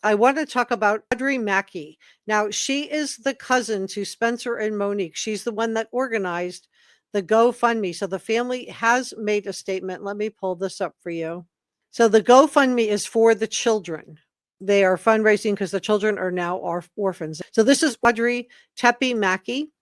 I want to talk about Audrey Mackey. Now, she is the cousin to Spencer and Monique. She's the one that organized the GoFundMe. So the family has made a statement. Let me pull this up for you. So the GoFundMe is for the children. They are fundraising because the children are now orphans. So this is Audrey Tepe Mackey.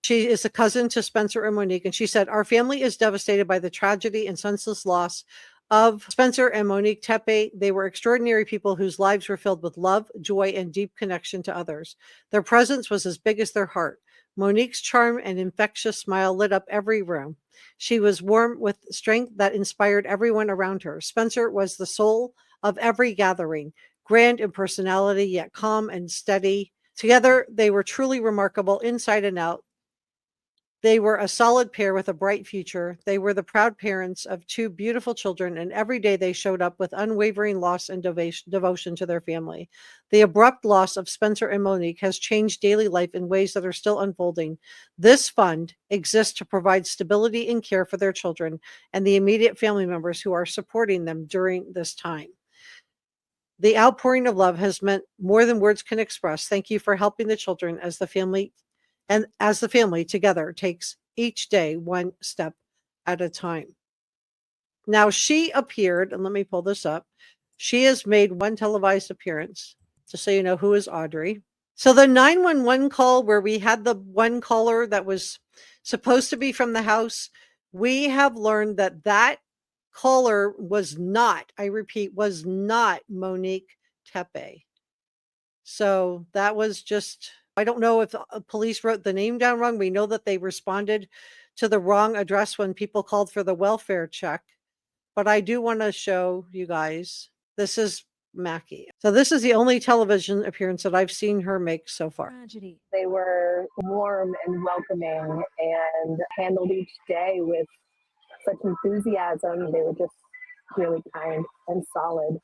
She is a cousin to Spencer and Monique, and she said, "Our family is devastated by the tragedy and senseless loss of Spencer and Monique Tepe. They were extraordinary people whose lives were filled with love, joy, and deep connection to others. Their presence was as big as their heart. Monique's charm and infectious smile lit up every room. She was warm with strength that inspired everyone around her. Spencer was the soul of every gathering, grand in personality, yet calm and steady. Together, they were truly remarkable inside and out. They were a solid pair with a bright future. They were the proud parents of two beautiful children, and every day they showed up with unwavering loss and devotion to their family. The abrupt loss of Spencer and Monique has changed daily life in ways that are still unfolding. This fund exists to provide stability and care for their children and the immediate family members who are supporting them during this time. The outpouring of love has meant more than words can express. Thank you for helping the children as the family together takes each day one step at a time." Now, she appeared, and let me pull this up. She has made one televised appearance, just so you know who is Audrey. So the 911 call where we had the one caller that was supposed to be from the house, we have learned that that caller was not, I repeat, was not Monique Tepe. So that was just, I don't know if police wrote the name down wrong. We know that they responded to the wrong address when people called for the welfare check. But I do want to show you guys, this is Mackey. So this is the only television appearance that I've seen her make so far. Tragedy. They were warm and welcoming and handled each day with such enthusiasm. They were just really kind and solid.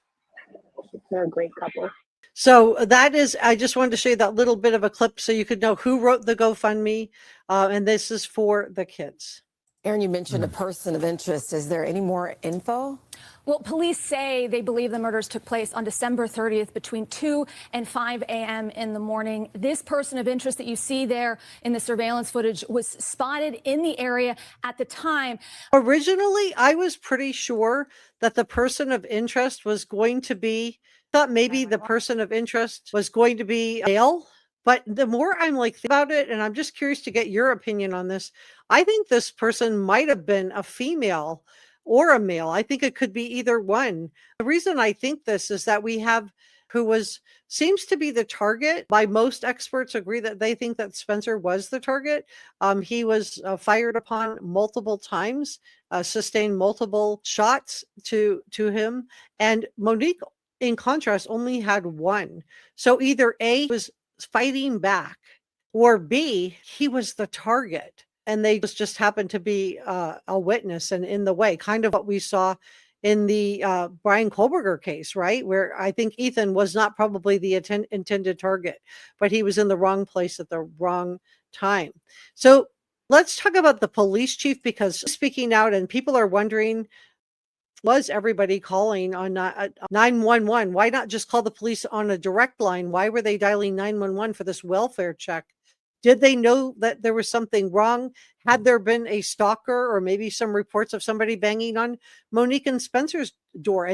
They're a great couple. So that is, I just wanted to show you that little bit of a clip so you could know who wrote the GoFundMe. And this is for the kids. Aaron, you mentioned a person of interest. Is there any more info? Well, police say they believe the murders took place on December 30th between 2 and 5 a.m. in the morning. This person of interest that you see there in the surveillance footage was spotted in the area at the time. Originally, I was pretty sure that the person of interest was going to be, thought maybe the person of interest was going to be a male. But the more I'm like about it, and I'm just curious to get your opinion on this, I think this person might have been a female or a male. I think it could be either one. The reason I think this is that we have seems to be the target. By most experts agree that they think that Spencer was the target. He was fired upon multiple times, sustained multiple shots to him. And Monique, in contrast, only had one. So either A, was fighting back, or B, he was the target. And they just happened to be a witness and in the way, kind of what we saw in the Brian Kohlberger case, right? Where I think Ethan was not probably the intended target, but he was in the wrong place at the wrong time. So let's talk about the police chief, because speaking out, and people are wondering, was everybody calling on 911? Why not just call the police on a direct line? Why were they dialing 911 for this welfare check? Did they know that there was something wrong? Had there been a stalker or maybe some reports of somebody banging on Monique and Spencer's door?